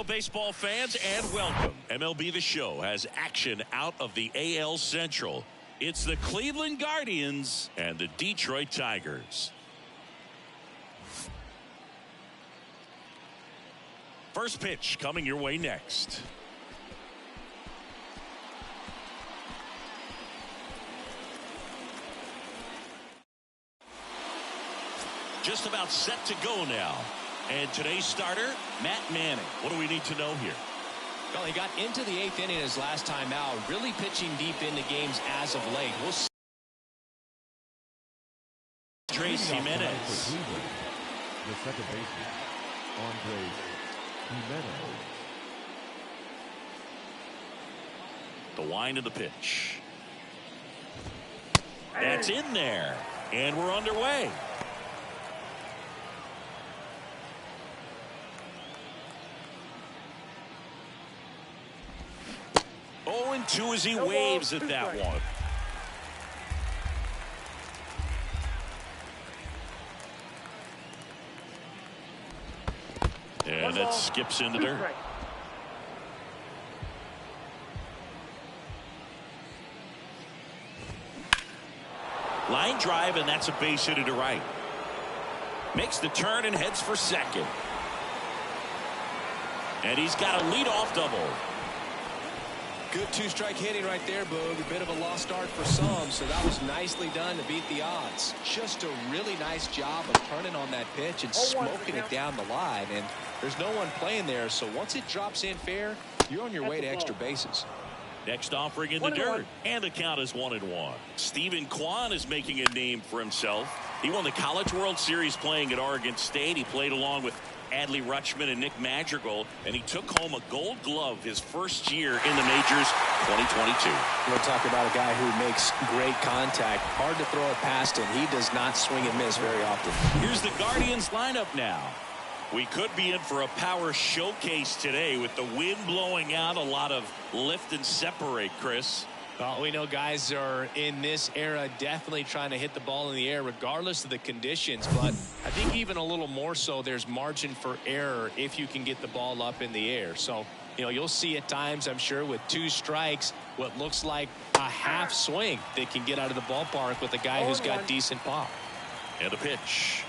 Hello, baseball fans, and welcome. MLB The Show has action out of the AL Central. It's the Cleveland Guardians and the Detroit Tigers. First pitch coming your way next. Just about set to go now. And today's starter, Matt Manning. What do we need to know here? Well, he got into the 8th inning his last time out, really pitching deep into games as of late. We'll see. Tracy Jimenez. The second baseman, Andres Jimenez. The wind of the pitch. That's in there. And we're underway. Oh, and 2 as he waves at that one. And that skips in the dirt. Line drive, and that's a base hit to right. Makes the turn and heads for second. And he's got a leadoff double. Good two-strike hitting right there, Boog. A bit of a lost start for some, so that was nicely done to beat the odds. Just a really nice job of turning on that pitch and smoking it down the line. And there's no one playing there, so once it drops in fair, you're on your way to extra bases. Next offering in the dirt, and the count is 1-1. Stephen Kwan is making a name for himself. He won the College World Series playing at Oregon State. He played along with Adley Rutschman and Nick Madrigal, and he took home a Gold Glove his first year in the majors, 2022. We're talking about a guy who makes great contact. Hard to throw it past him. He does not swing and miss very often. Here's the Guardians lineup now. We could be in for a power showcase today with the wind blowing out, a lot of lift and separate, Chris. Well, we know guys are in this era definitely trying to hit the ball in the air regardless of the conditions, but I think even a little more so there's margin for error if you can get the ball up in the air. So, you know, you'll see at times, I'm sure, with 2 strikes, what looks like a half swing that can get out of the ballpark with a guy who's got decent pop. And a pitch.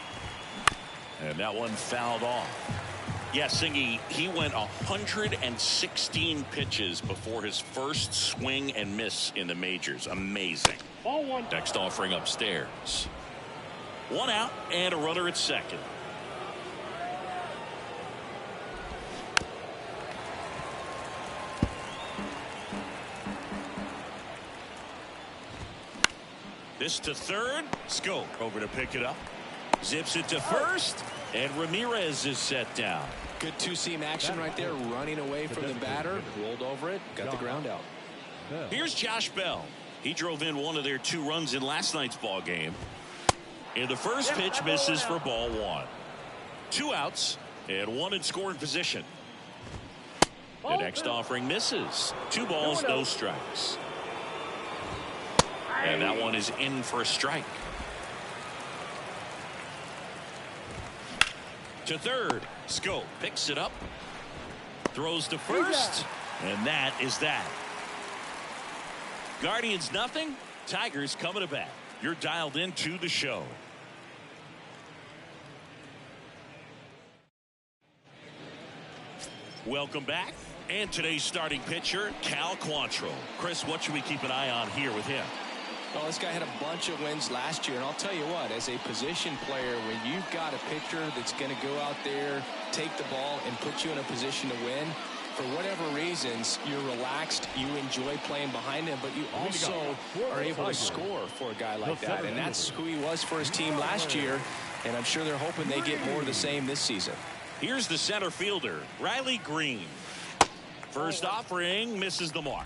And that one fouled off. Yeah, Singy, he went 116 pitches before his first swing and miss in the majors. Amazing. Next offering upstairs. 1 out and a runner at second. This to third. Scope over to pick it up. Zips it to first. And Ramirez is set down. Good two-seam action right there, running away from the batter, rolled over it, got the ground out. Here's Josh Bell. He drove in one of their 2 runs in last night's ball game. And the first pitch misses for ball 1. 2 outs and 1 in scoring position. The next offering misses. 2 balls, no strikes. And that one is in for a strike. To third. Scope picks it up. Throws to first. And that is that. Guardians nothing. Tigers coming to bat. You're dialed into the show. Welcome back. And today's starting pitcher, Cal Quantrill. Chris, what should we keep an eye on here with him? Well, this guy had a bunch of wins last year, and I'll tell you what, as a position player, when you've got a pitcher that's going to go out there, take the ball, and put you in a position to win, for whatever reasons, you're relaxed, you enjoy playing behind him, but you also are able to score for a guy like that, and that's who he was for his team last year, and I'm sure they're hoping they get more of the same this season. Here's the center fielder, Riley Green. First offering misses the mark.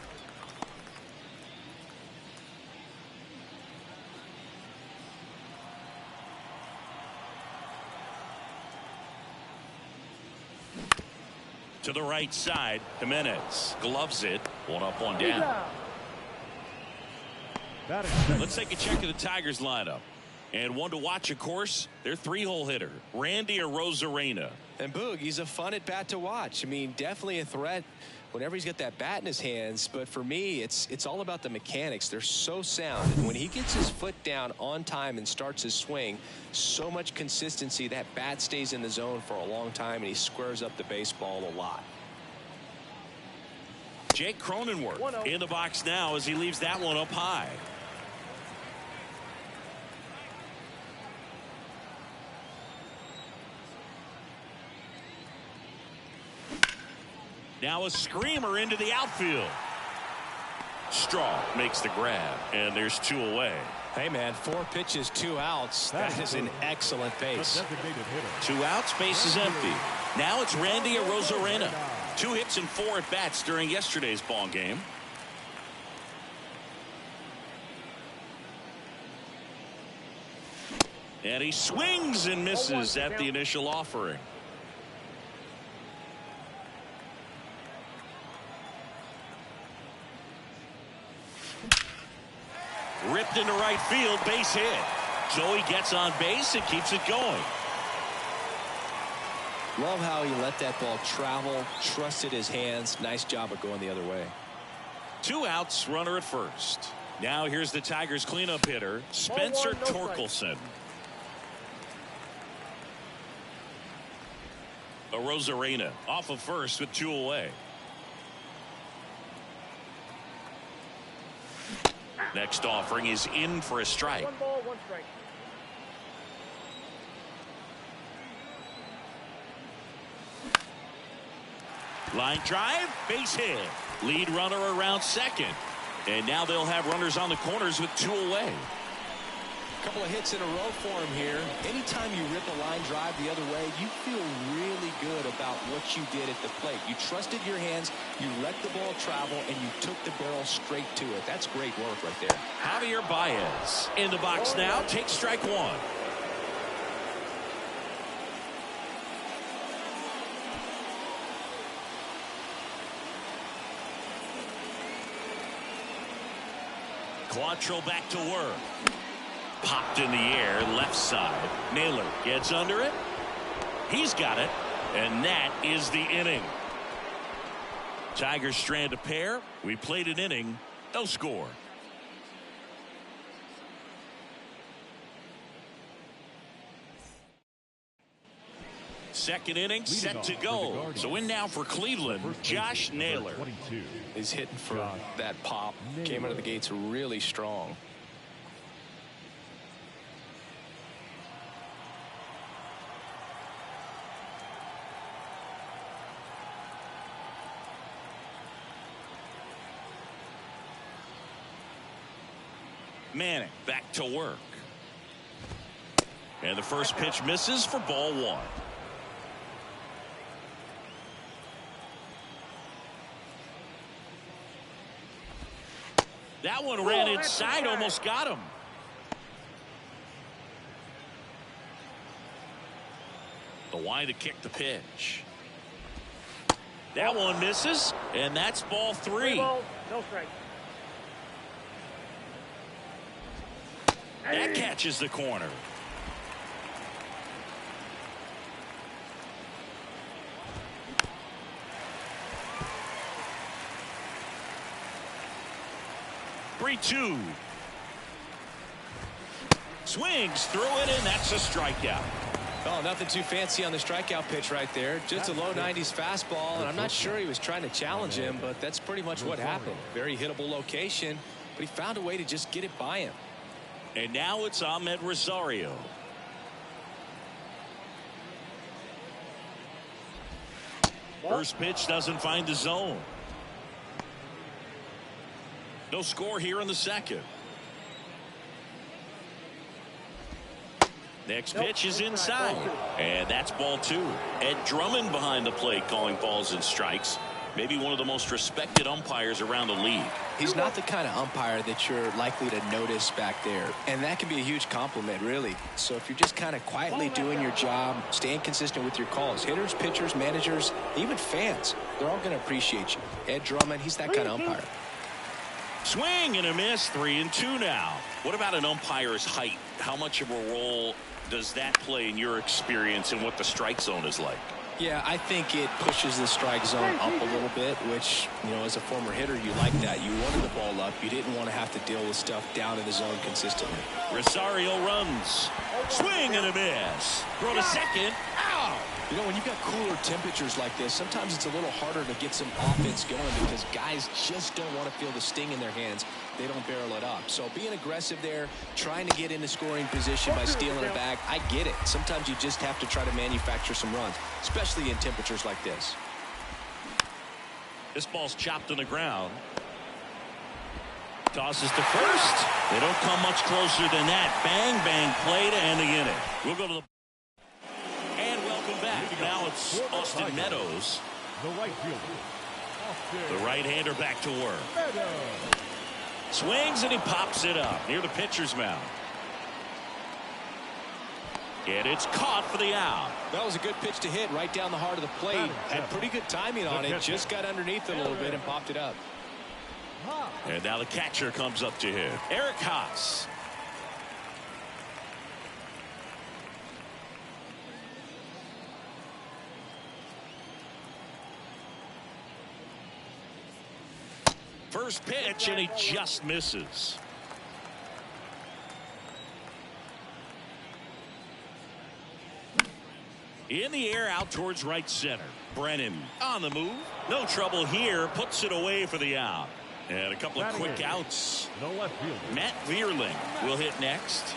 To the right side, Jimenez gloves it. 1 up, 1 down. Let's take a check of the Tigers lineup. And one to watch, of course, their 3-hole hitter, Randy Arozarena. And Boog, he's a fun at bat to watch. I mean, definitely a threat whenever he's got that bat in his hands. But for me, it's all about the mechanics. They're so sound. And when he gets his foot down on time and starts his swing, so much consistency, that bat stays in the zone for a long time, and he squares up the baseball a lot. Jake Cronenworth in the box now as he leaves that one up high. Now a screamer into the outfield. Straw makes the grab, and there's 2 away. Hey, man, 4 pitches, 2 outs. That is an excellent base. 2 outs, base is empty. Now it's Randy Arozarena. 2 hits and 4 at bats during yesterday's ball game. And he swings and misses at the initial offering. Ripped into right field, base hit. Joey gets on base and keeps it going. Love how he let that ball travel, trusted his hands. Nice job of going the other way. 2 outs, runner at first. Now here's the Tigers cleanup hitter, Spencer Torkelson. Arozarena off of first with 2 away. Next offering is in for a strike. 1 ball, 1 strike. Line drive, base hit. Lead runner around second. And now they'll have runners on the corners with 2 away. A couple of hits in a row for him here. Anytime you rip a line drive the other way, you feel really good about what you did at the plate. You trusted your hands, you let the ball travel, and you took the barrel straight to it. That's great work right there. Javier Baez in the box now, takes strike 1. Quantrill back to work. Popped in the air, left side. Naylor gets under it. He's got it. And that is the inning. Tigers strand a pair. We played an inning. No score. Second inning set to go. So in now for Cleveland, Josh Naylor. He's hitting for that pop. Came out of the gates really strong. Manning back to work. And the first pitch misses for ball 1. That one ran inside, almost got him. The line to kick the pitch. That one misses, and that's ball 3. 3 balls, no strike. That catches the corner. Three-two. Swings through it, and that's a strikeout. Oh, nothing too fancy on the strikeout pitch right there. Just a low 90s fastball, and I'm not sure he was trying to challenge him, but that's pretty much what happened. Very hittable location, but he found a way to just get it by him. And now it's Ahmed Rosario. First pitch doesn't find the zone. No score here in the second. Next pitch is inside. And that's ball 2. Ed Drummond behind the plate calling balls and strikes. Maybe one of the most respected umpires around the league. He's not the kind of umpire that you're likely to notice back there. And that can be a huge compliment, really. So if you're just kind of quietly doing your job, staying consistent with your calls, hitters, pitchers, managers, even fans, they're all going to appreciate you. Ed Drummond, he's that kind of umpire. Swing and a miss, 3-2 now. What about an umpire's height? How much of a role does that play in your experience and what the strike zone is like? Yeah, I think it pushes the strike zone up a little bit, which, you know, as a former hitter, you like that. You wanted the ball up. You didn't want to have to deal with stuff down in the zone consistently. Rosario runs. Swing and a miss. Throw to second. Ow! You know, when you've got cooler temperatures like this, sometimes it's a little harder to get some offense going because guys just don't want to feel the sting in their hands. They don't barrel it up. So being aggressive there, trying to get into scoring position by stealing a bag, I get it. Sometimes you just have to try to manufacture some runs, especially in temperatures like this. This ball's chopped on the ground. Tosses to first. They don't come much closer than that. Bang, bang play to end the inning. We'll go to the... And welcome back. Now it's Austin Meadows. The right fielder. The right-hander back to work. Swings and he pops it up near the pitcher's mound. And it's caught for the out. That was a good pitch to hit right down the heart of the plate. Had pretty good timing on it. Just got underneath it a little bit and popped it up. And now the catcher comes up to him. Eric Haas. First pitch, and he just misses. In the air, out towards right center. Brennan on the move. No trouble here. Puts it away for the out. And a couple of quick outs. No left fielder. Matt Vierling will hit next.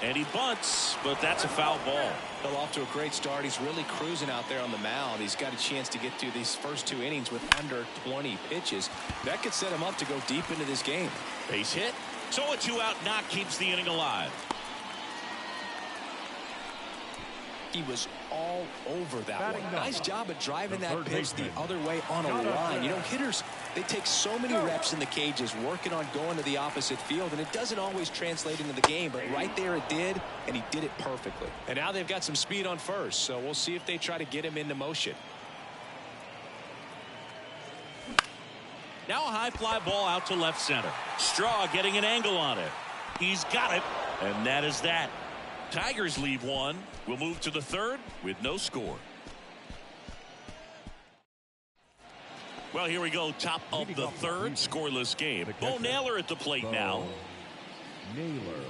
And he bunts, but that's a foul ball. Fell off to a great start. He's really cruising out there on the mound. He's got a chance to get through these first 2 innings with under 20 pitches. That could set him up to go deep into this game. Base hit. So a 2-out knock keeps the inning alive. He was all over that one. Nice job of driving that pitch the other way on a line. You know, hitters, they take so many reps in the cages working on going to the opposite field, and it doesn't always translate into the game, but right there it did, and he did it perfectly. And now they've got some speed on first, so we'll see if they try to get him into motion. Now a high fly ball out to left center. Straw getting an angle on it. He's got it, and that is that. Tigers leave one. We'll move to the third with no score. Well, here we go. Top of the third. Scoreless game. Bo Naylor at the plate now. Naylor.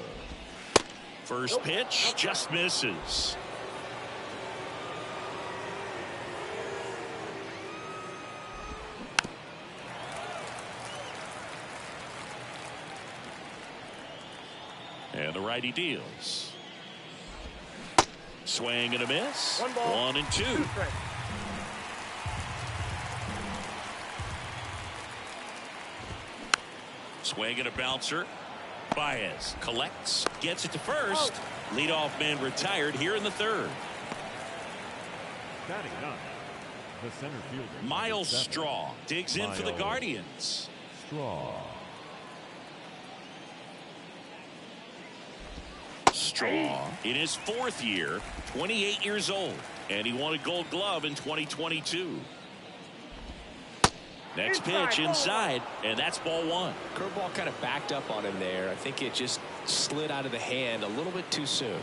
First pitch just misses. And the righty deals. Swing and a miss. 1 and 2. Swing and a bouncer. Baez collects, gets it to first. Leadoff man retired here in the third. Batting up. The center fielder. Miles Straw digs in for the Guardians. Straw. Straw in his 4th year, 28 years old, and he won a Gold Glove in 2022. Next pitch inside, and that's ball 1. Curveball kind of backed up on him there. I think it just slid out of the hand a little bit too soon.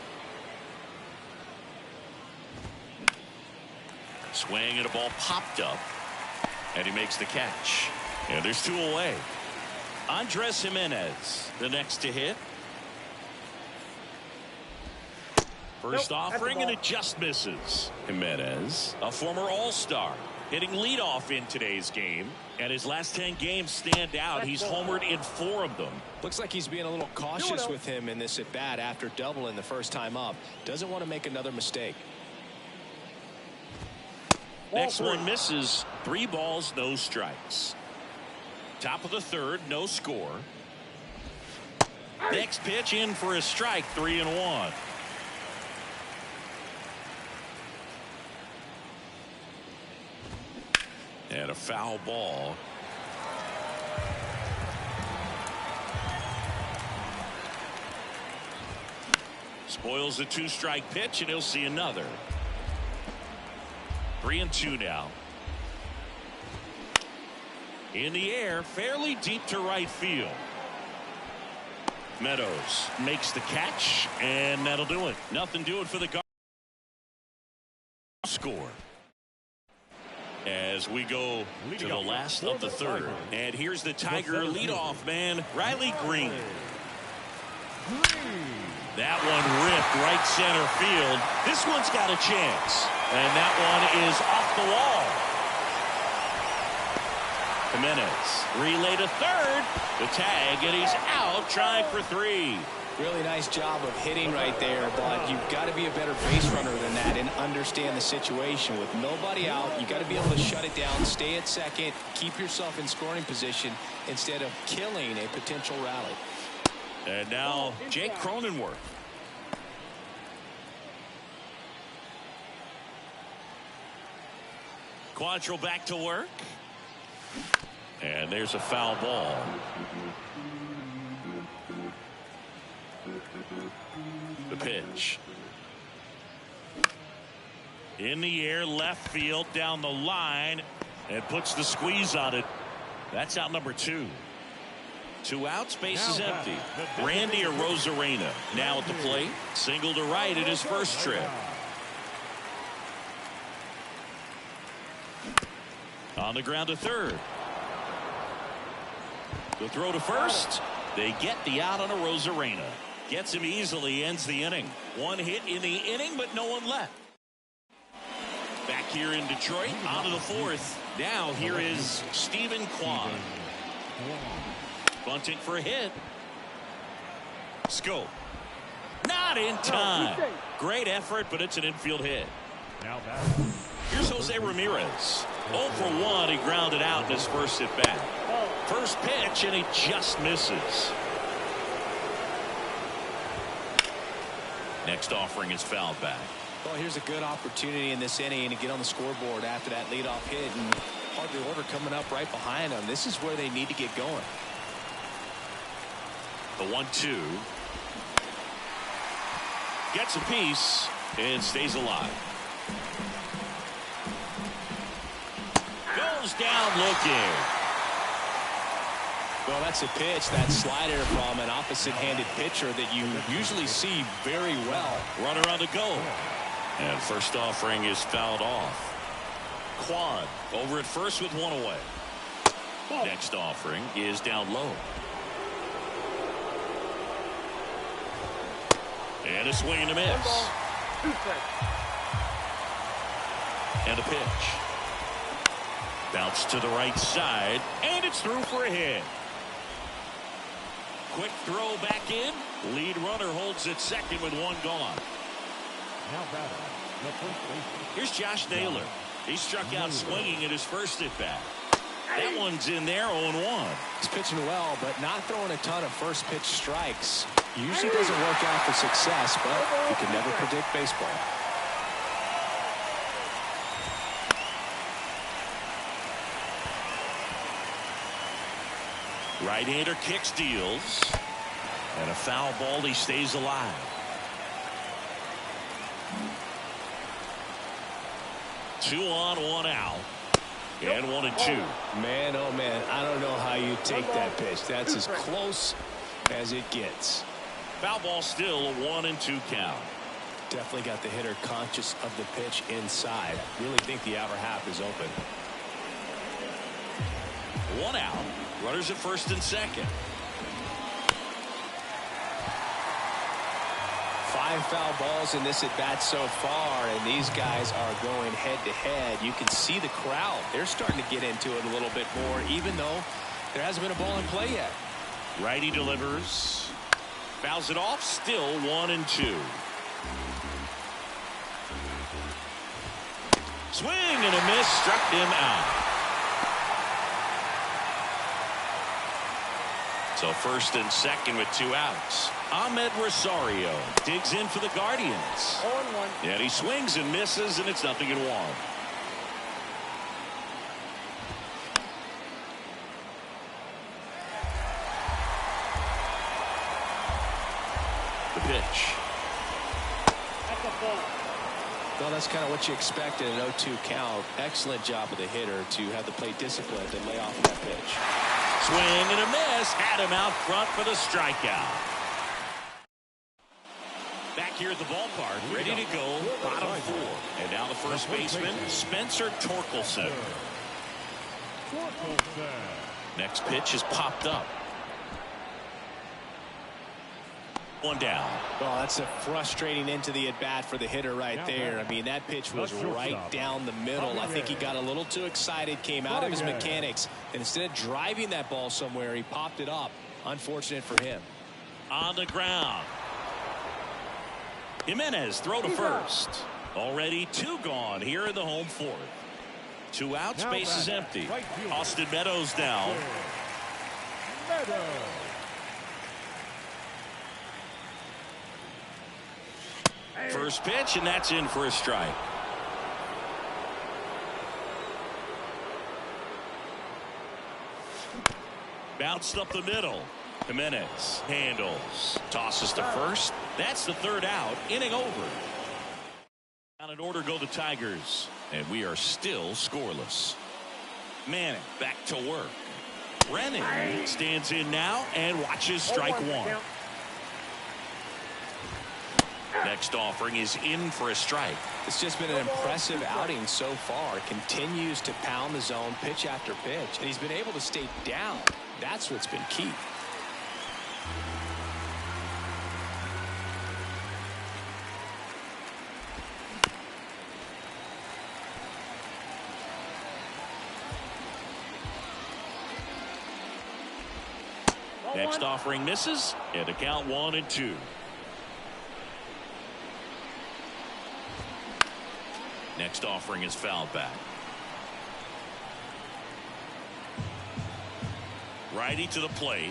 Swing and a ball popped up, and he makes the catch. And there's 2 away. Andres Jimenez, the next to hit. First offering, and it just misses. Jimenez, a former All-Star, hitting leadoff in today's game, and his last 10 games stand out. He's homered in 4 of them. Looks like he's being a little cautious with him in this at-bat after doubling the first time up. Doesn't want to make another mistake. Next one misses. 3 balls, no strikes. Top of the third, no score. Next pitch in for a strike, 3 and 1. And a foul ball. Spoils the 2-strike pitch, and he'll see another. 3 and 2 now. In the air, fairly deep to right field. Meadows makes the catch, and that'll do it. Nothing doing for the Guardians. score. As we go to the last of the third. And here's the Tiger leadoff man, Riley Green. That one ripped right center field. This one's got a chance. And that one is off the wall. Jimenez relay to third. The tag, and he's out trying for 3. Really nice job of hitting right there, but you've got to be a better base runner than that and understand the situation. With nobody out, you got to be able to shut it down, stay at second, keep yourself in scoring position instead of killing a potential rally. And now Jake Cronenworth. Quantrill back to work. And there's a foul ball. The pitch. In the air, left field, down the line, and puts the squeeze on it. That's out number 2. 2 outs, base is empty. Randy Arozarena now at the plate. Single to right at his first trip. On the ground to third. The throw to first. They get the out on Arozarena. Gets him easily, ends the inning. 1 hit in the inning, but no one left. Back here in Detroit, on to the 4th. Now here is Stephen Kwan. Bunting for a hit. Scope. Not in time. Great effort, but it's an infield hit. Now back. Here's Jose Ramirez. 0 for 1. He grounded out in his first at bat. First pitch, and he just misses. Next offering is fouled back. Well, here's a good opportunity in this inning to get on the scoreboard after that leadoff hit, and hardly order coming up right behind them. This is where they need to get going. The 1-2. Gets a piece and stays alive. Goes down looking. Well, that's a pitch, that slider from an opposite-handed pitcher that you usually see very well. Runner on the go. And first offering is fouled off. Quad over at first with 1 away. Next offering is down low. And a swing and a miss. And a pitch. Bounce to the right side, and it's through for a hit. Quick throw back in. Lead runner holds at second with 1 gone. Now batting, the first baseman. Here's Josh Naylor. He struck out swinging at his first at bat. That one's in there, 0-1. He's pitching well, but not throwing a ton of first pitch strikes. Usually doesn't work out for success, but you can never predict baseball. Right-hander kicks, deals, and a foul ball. He stays alive. Two on, 1 out, and 1-2. Man, oh man, I don't know how you take that pitch. That's as close as it gets. Foul ball, still a 1-2 count. Definitely got the hitter conscious of the pitch inside. Really think the outer half is open. 1 out. Runners at first and second. 5 foul balls in this at bat so far, and these guys are going head to head. You can see the crowd. They're starting to get into it a little bit more, even though there hasn't been a ball in play yet. Righty delivers. Fouls it off. Still 1-2. Swing and a miss. Struck him out. So first and second with 2 outs. Ahmed Rosario digs in for the Guardians. 0-1. And he swings and misses, and it's 0-1. The pitch. That's a ball. Well, that's kind of what you expect in an 0-2 count. Excellent job of the hitter to have the plate discipline to lay off that pitch. Swing and a miss. Had him out front for the strikeout. Back back here at the ballpark, ready to go, bottom 4. And now the first baseman, Spencer Torkelson. Next pitch is popped up. One down. Well, that's a frustrating into the at-bat for the hitter right there. I mean, that pitch was right down the middle. I think he got a little too excited, came out of his mechanics, and instead of driving that ball somewhere, he popped it up. Unfortunate for him. On the ground. Jimenez throw to first. Already 2 gone here in the home 4th. 2 outs, base is empty. Austin Meadows down. First pitch, and that's in for a strike. Bounced up the middle. Jimenez handles, tosses to first. That's the 3rd out. Inning over. On an order go the Tigers, and we are still scoreless. Manning back to work. Brennan stands in now and watches strike 1. Next offering is in for a strike. It's just been an impressive outing so far. Continues to pound the zone pitch after pitch, and he's been able to stay down. That's what's been key. Next offering misses, and a count 1-2. Next offering is fouled back. Righty to the plate.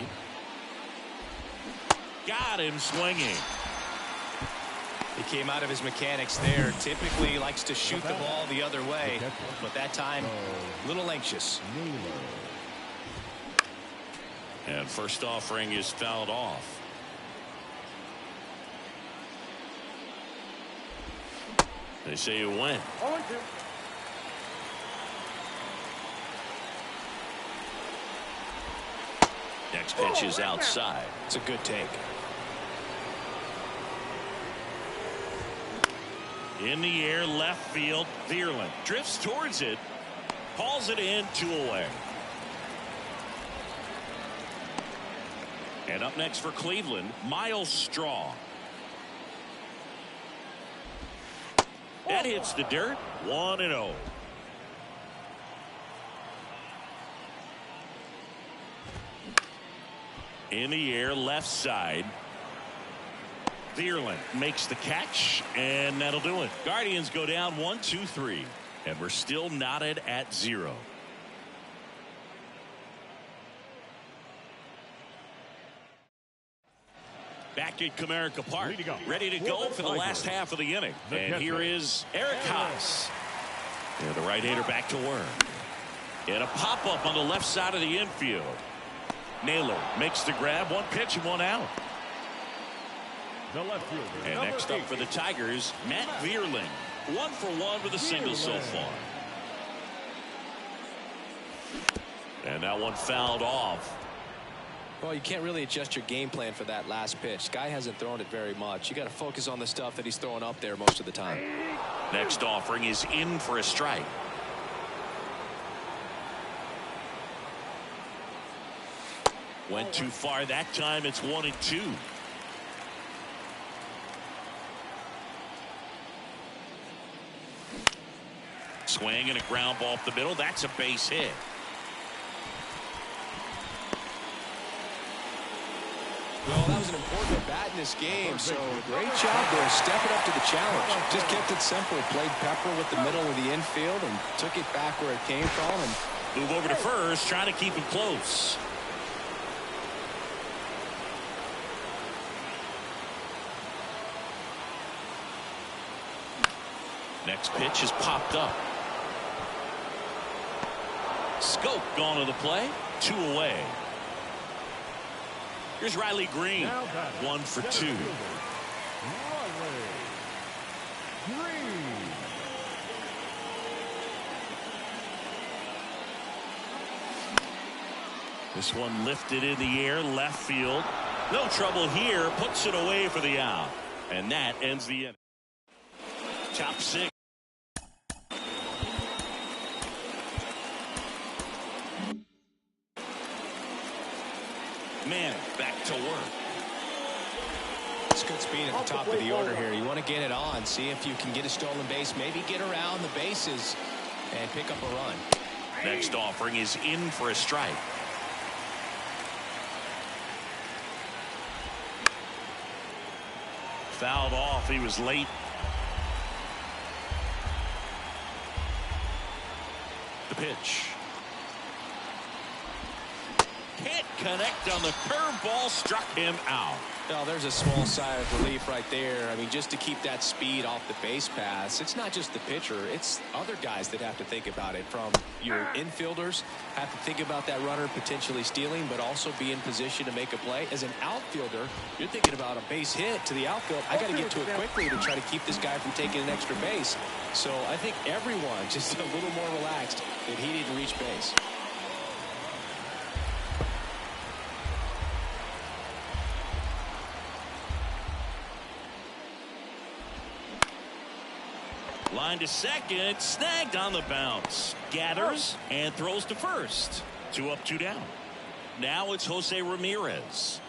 Got him swinging. He came out of his mechanics there. Typically he likes to shoot the ball the other way, but that time a little anxious. And first offering is fouled off. They say it went. Next pitch is outside. It's a good take. In the air, left field. Vierling drifts towards it. Hauls it in, 2 away. And up next for Cleveland, Miles Straw. That hits the dirt. 1-0. In the air, left side. Vierling makes the catch, and that'll do it. Guardians go down 1-2-3, and we're still knotted at 0. Back at Comerica Park, ready to go for the last half of the inning. And here is Eric Haas. And the right-hander back to work. And a pop-up on the left side of the infield. Naylor makes the grab. 1 pitch and 1 out. The left fielder. And next up for the Tigers, Matt Vierling. 1 for 1 with a single so far. And that one fouled off. Well, you can't really adjust your game plan for that last pitch. Guy hasn't thrown it very much. You got to focus on the stuff that he's throwing up there most of the time. Next offering is in for a strike. Went too far that time. It's 1-2. Swing and a ground ball up the middle. That's a base hit. Well, that was an important at bat in this game, so great job there stepping up to the challenge. Just kept it simple, played pepper with the middle of the infield and took it back where it came from. And move over to first, trying to keep him close. Next pitch is popped up. Scope gone to the play. 2 away. Here's Riley Green. 1 for 2. This one lifted in the air, left field. No trouble here. Puts it away for the out. And that ends the inning. Top 6. Man, back to work. It's good speed at the top of the order here. You want to get it on, see if you can get a stolen base, maybe get around the bases and pick up a run. Next offering is in for a strike. Fouled off. He was late. The pitch. Can't connect on the curveball. Struck him out. Well, there's a small sigh of relief right there. I mean, just to keep that speed off the base pass. It's not just the pitcher. It's other guys that have to think about it. From your infielders have to think about that runner potentially stealing, but also be in position to make a play. As an outfielder, you're thinking about a base hit to the outfield. I got to get to it quickly to try to keep this guy from taking an extra base. So I think everyone just a little more relaxed that he didn't reach base. Line to second, snagged on the bounce. Gathers and throws to first. 2 up, 2 down. Now it's Jose Ramirez.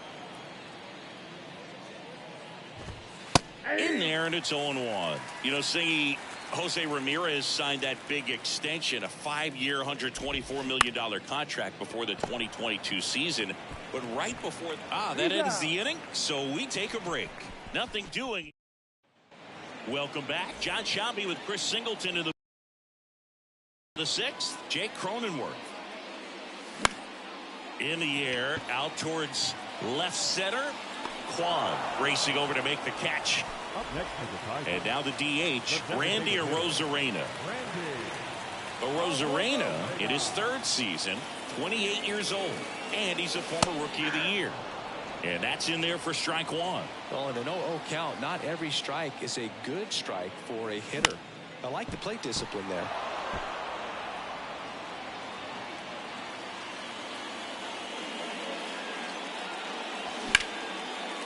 In there, and it's 0-1. You know, Singy, Jose Ramirez signed that big extension, a 5-year, $124 million contract before the 2022 season. But right before, that ends the inning, so we take a break. Nothing doing. Welcome back. John Shambi with Chris Singleton in the 6th. Jake Cronenworth. In the air, out towards left center. Kwan racing over to make the catch. Up next to the Tigers. And now the DH, Randy Arozarena. Arozarena in his 3rd season, 28 years old, and he's a former Rookie of the Year. And that's in there for strike 1. Well, in an 0-0 count, not every strike is a good strike for a hitter. I like the plate discipline there.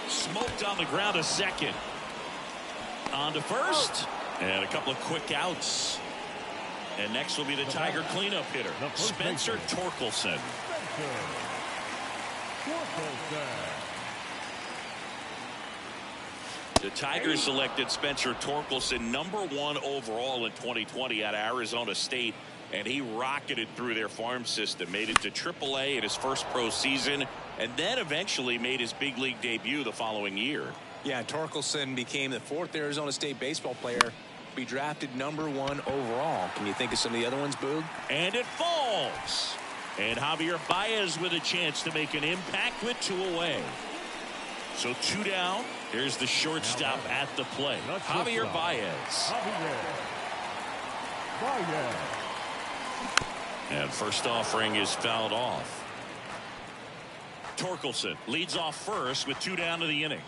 Smoked on the ground to second. On to first. And a couple of quick outs. And next will be the Tiger cleanup hitter, Spencer Torkelson. The Tigers selected Spencer Torkelson #1 overall in 2020 out of Arizona State, and he rocketed through their farm system, made it to AAA in his first pro season, and then eventually made his big league debut the following year. Yeah, Torkelson became the 4th Arizona State baseball player to be drafted #1 overall. Can you think of some of the other ones, Boog? And it falls. And Javier Baez with a chance to make an impact with 2 away. So 2 down. Here's the shortstop at the plate, Javier Baez. And first offering is fouled off. Torkelson leads off first with 2 down to the inning.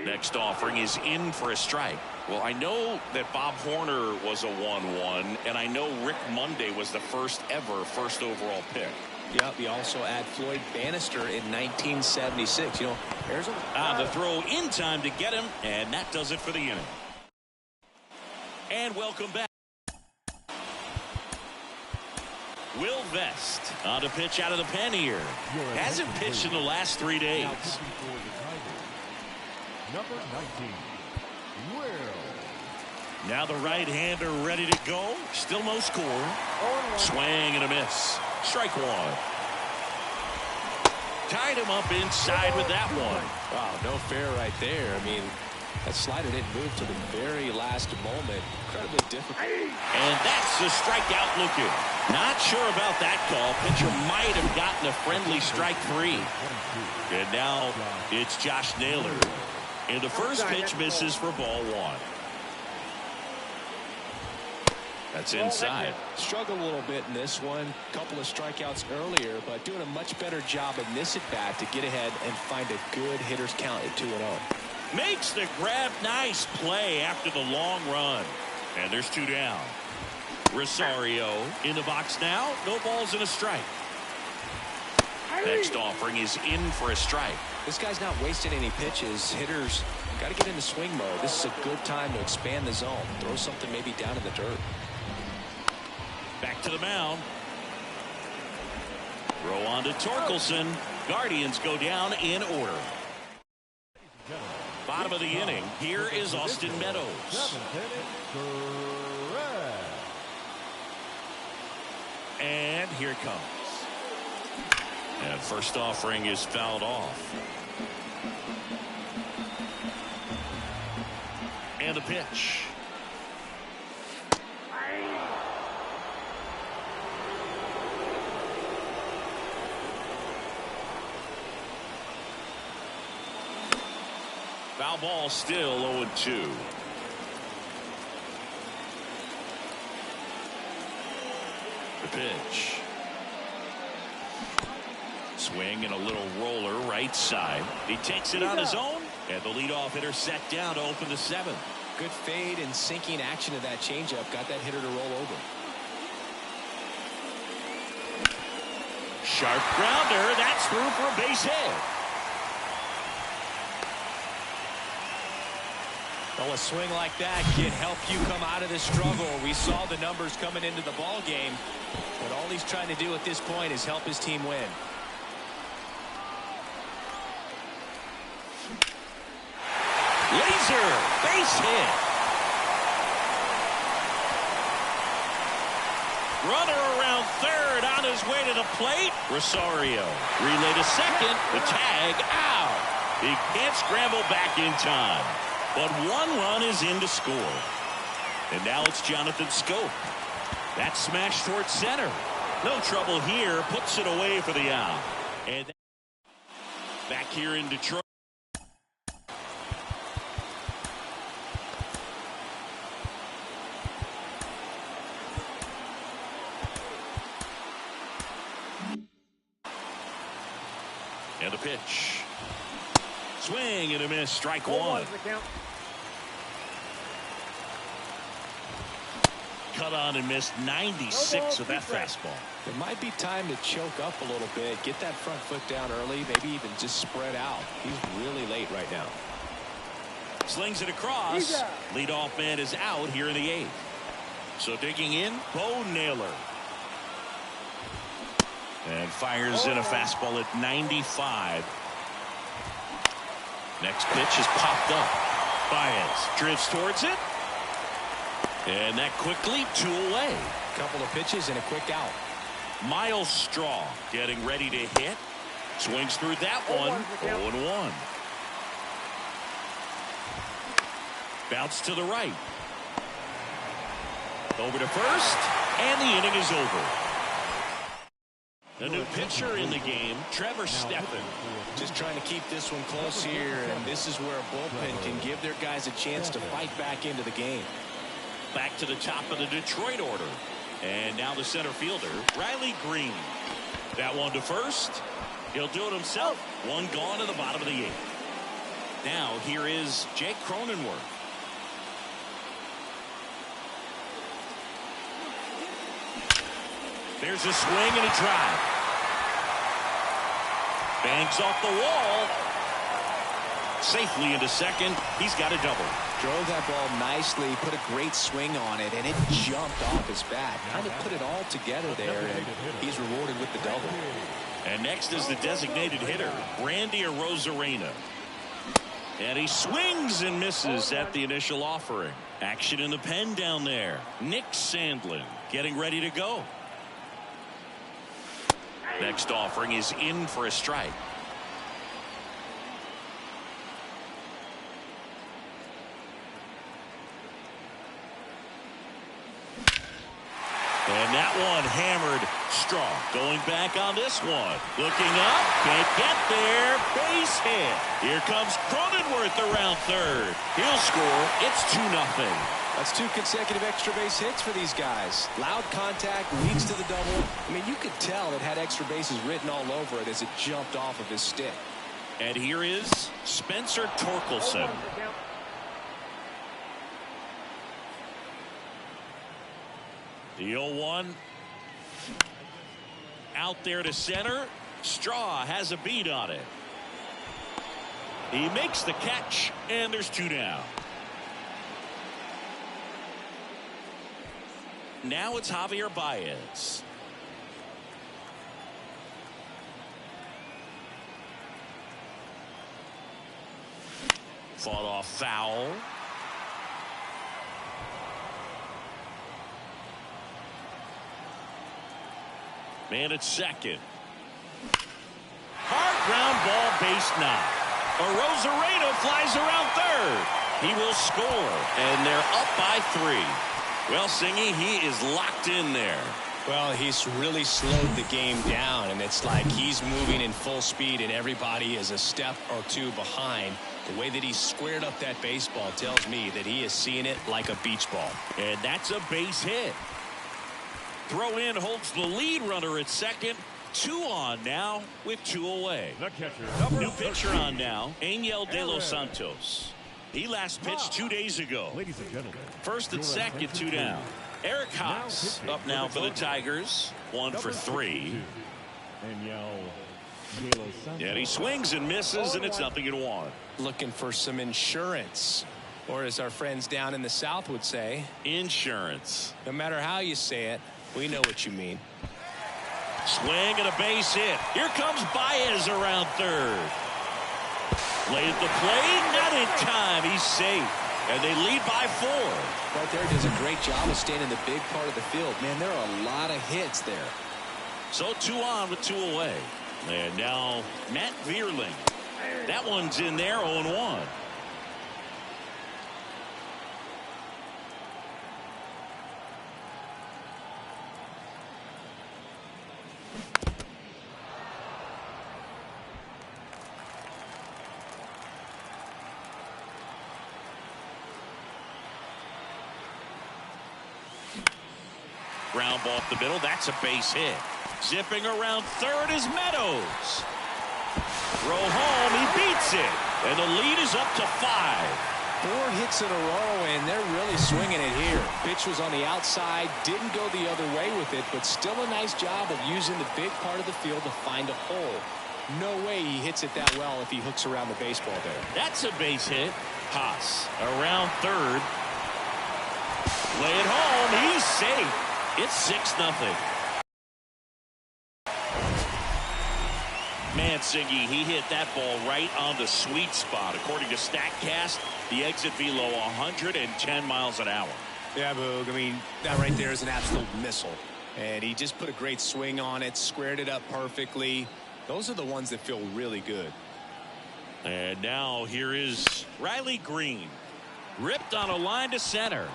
Next offering is in for a strike. Well, I know that Bob Horner was a 1-1, and I know Rick Monday was the first overall pick. Yep, you also add Floyd Bannister in 1976. You know, Arizona. The throw in time to get him, and that does it for the inning. And welcome back. Will Vest on to pitch out of the pen here. Hasn't pitched in the last 3 days. Number 19, Will. Now the right-hander ready to go. Still no score. Swing and a miss. Strike 1. Tied him up inside with that one. Wow, no fair right there. I mean, that slider didn't move to the very last moment. Incredibly difficult. And that's the strikeout looking. Not sure about that call. Pitcher might have gotten a friendly strike 3. And now it's Josh Naylor. And the first pitch misses for ball 1. That's inside. Struggled a little bit in this one. Couple of strikeouts earlier, but doing a much better job in this at-bat to get ahead and find a good hitter's count at 2-0. Makes the grab. Nice play after the long run. And there's 2 down. Rosario in the box now. No balls and a strike. Next offering is in for a strike. This guy's not wasting any pitches. Hitters got to get into swing mode. This is a good time to expand the zone. Throw something maybe down in the dirt. Back to the mound. Throw on to Torkelson. Guardians go down in order. Bottom of the inning. Here is Austin Meadows. And here it comes. And first offering is fouled off. And a pitch. Foul ball, still 0-2. The pitch. Swing and a little roller right side. He takes it on his own, and the leadoff hitter set down to open the seventh. Good fade and sinking action of that changeup got that hitter to roll over. Sharp grounder. That's through for a base hit. Well, a swing like that can help you come out of the struggle. We saw the numbers coming into the ball game, but all he's trying to do at this point is help his team win. Laser base hit. Runner around third on his way to the plate. Rosario relay to second. The tag out. He can't scramble back in time, but one run is in to score. And now it's Jonathan Scope. That smash towards center. No trouble here. Puts it away for the out. And back here in Detroit. And a pitch. Swing and a miss. Strike one. Cut on and missed 96 with that fastball. It might be time to choke up a little bit. Get that front foot down early. Maybe even just spread out. He's really late right now. Slings it across. Leadoff man is out here in the eighth. So digging in, Bo Naylor. And fires in a fastball at 95. Next pitch is popped up. Baez drifts towards it. And that quickly 2 away. Couple of pitches and a quick out. Miles Straw getting ready to hit. Swings through that one. 0-1. Bounce to the right. Over to first. And the inning is over. The new pitcher in the game, Trevor Stephan. Just trying to keep this one close here, and this is where a bullpen can give their guys a chance to fight back into the game. Back to the top of the Detroit order. And now the center fielder, Riley Green. That one to first. He'll do it himself. One gone in the bottom of the eighth. Now here is Jake Cronenworth. There's a swing and a drive. Bangs off the wall. Safely into second. He's got a double. Drove that ball nicely, put a great swing on it, and it jumped off his bat. Kind of put it all together there, and he's rewarded with the double. And next is the designated hitter, Randy Arozarena. And he swings and misses at the initial offering. Action in the pen down there. Nick Sandlin getting ready to go. Next offering is in for a strike. And that one hammered. Straw going back on this one. Looking up. Can't get there. Base hit. Here comes Cronenworth around third. He'll score. It's 2-0. That's 2 consecutive extra base hits for these guys. Loud contact leads to the double. I mean, you could tell it had extra bases written all over it as it jumped off of his stick. And here is Spencer Torkelson. The 0-1. Out there to center. Straw has a beat on it. He makes the catch, and there's 2 down. Now it's Javier Baez. Fought off foul. Man at second. Hard ground ball, base knock. Rosarena flies around third. He will score, and they're up by 3. Well, Singy, he is locked in there. Well, he's really slowed the game down, and it's like he's moving in full speed, and everybody is a step or 2 behind. The way that he squared up that baseball tells me that he is seeing it like a beach ball. And that's a base hit. Throw in holds the lead runner at second. 2 on now with 2 away. The catcher, New pitcher on now, Angel De Los Santos. He last pitched 2 days ago. ladies and gentlemen. First and second, 2 down. Eric Haas up now for the Tigers. 1 for 3. Yeah, he swings and misses, and it's 0-1. Looking for some insurance, or as our friends down in the South would say, Insurance. no matter how you say it, we know what you mean. Swing and a base hit. Here comes Baez around third. Late at the plate, not in time. He's safe, and they lead by 4. Right there, does a great job of staying in the big part of the field. Man, there are a lot of hits there. So 2 on with 2 away. And now Matt Vierling. That one's in there, 0-1. Ground ball up the middle. That's a base hit. Zipping around third is Meadows. Throw home. He beats it. And the lead is up to 5. 4 hits in a row, and they're really swinging it here. Pitch was on the outside, didn't go the other way with it, but still a nice job of using the big part of the field to find a hole. No way he hits it that well if he hooks around the baseball there. That's a base hit. Haas around third. Lay it home. He's safe. It's 6-0. Man, Singy, he hit that ball right on the sweet spot. According to StatCast, the exit velo 110 miles an hour. Yeah, Boog. I mean, that right there is an absolute missile. And he just put a great swing on it, squared it up perfectly. Those are the ones that feel really good. And now here is Riley Green. Ripped on a line to center.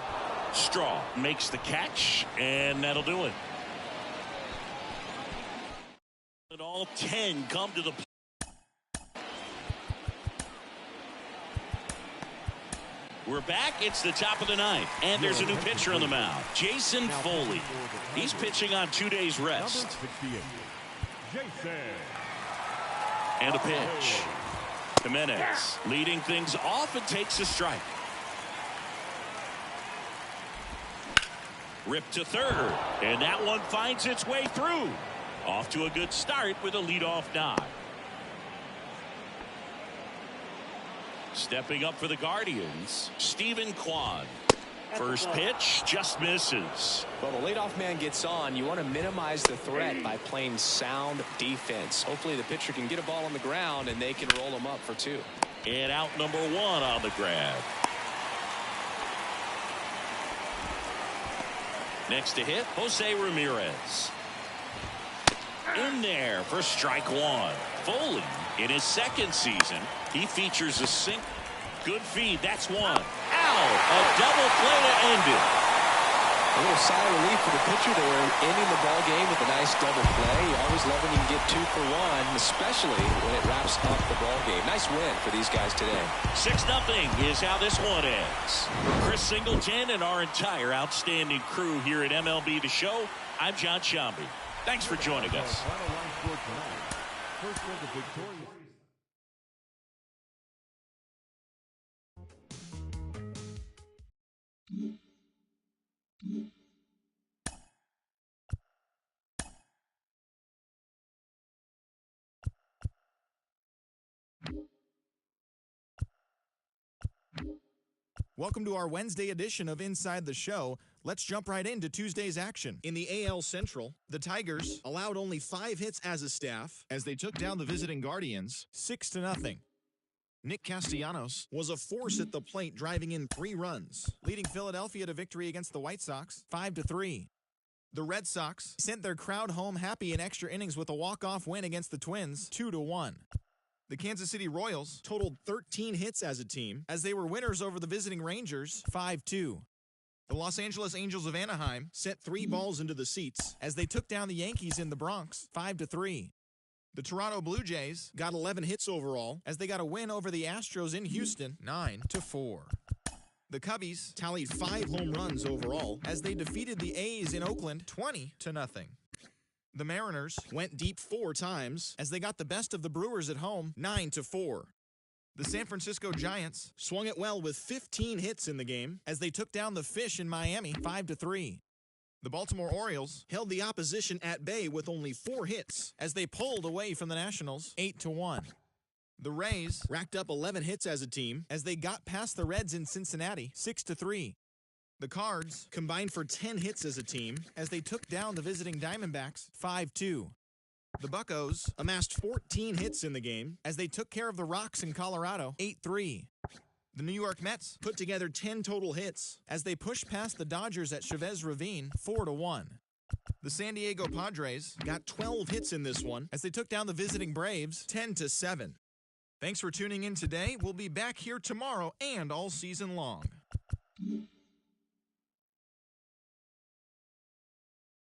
Straw makes the catch, and that'll do it. And all 10 come to the plate. We're back. It's the top of the 9th, and there's a new pitcher on the mound, Jason Foley. He's pitching on 2 days rest. And a pitch. Jimenez leading things off and takes a strike. Ripped to third, and that one finds its way through. Off to a good start with a leadoff knock. Stepping up for the Guardians, Stephen Kwan. First pitch just misses. Well, the leadoff man gets on. You want to minimize the threat by playing sound defense. Hopefully the pitcher can get a ball on the ground and they can roll him up for 2. And out number 1 on the grab. Next to hit, Jose Ramirez. In there for strike 1. Foley, in his 2nd season, he features a sink. Good feed. That's 1. Out. A double play to end it. A little sigh of relief for the pitcher there, ending the ball game with a nice double play. You always love when you can get 2 for 1, especially when it wraps up the ball game. Nice win for these guys today. 6-0 is how this one ends. For Chris Singleton and our entire outstanding crew here at MLB The Show, I'm John Shambi. Thanks for joining us. First of the victorious. Welcome to our Wednesday edition of Inside the Show. Let's jump right into Tuesday's action. In the AL Central, the Tigers allowed only 5 hits as a staff as they took down the visiting Guardians 6-0. Nick Castellanos was a force at the plate, driving in 3 runs, leading Philadelphia to victory against the White Sox 5-3. The Red Sox sent their crowd home happy in extra innings with a walk-off win against the Twins 2-1. The Kansas City Royals totaled 13 hits as a team as they were winners over the visiting Rangers 5-2. The Los Angeles Angels of Anaheim sent 3 balls into the seats as they took down the Yankees in the Bronx 5-3. The Toronto Blue Jays got 11 hits overall as they got a win over the Astros in Houston 9-4. The Cubbies tallied 5 home runs overall as they defeated the A's in Oakland 20-0. The Mariners went deep 4 times as they got the best of the Brewers at home 9-4. The San Francisco Giants swung it well with 15 hits in the game as they took down the Fish in Miami 5-3. The Baltimore Orioles held the opposition at bay with only 4 hits as they pulled away from the Nationals 8-1. The Rays racked up 11 hits as a team as they got past the Reds in Cincinnati 6-3. The Cards combined for 10 hits as a team as they took down the visiting Diamondbacks 5-2. The Buccos amassed 14 hits in the game as they took care of the Rocks in Colorado 8-3. The New York Mets put together 10 total hits as they pushed past the Dodgers at Chavez Ravine 4-1. The San Diego Padres got 12 hits in this one as they took down the visiting Braves 10-7. Thanks for tuning in today. We'll be back here tomorrow and all season long.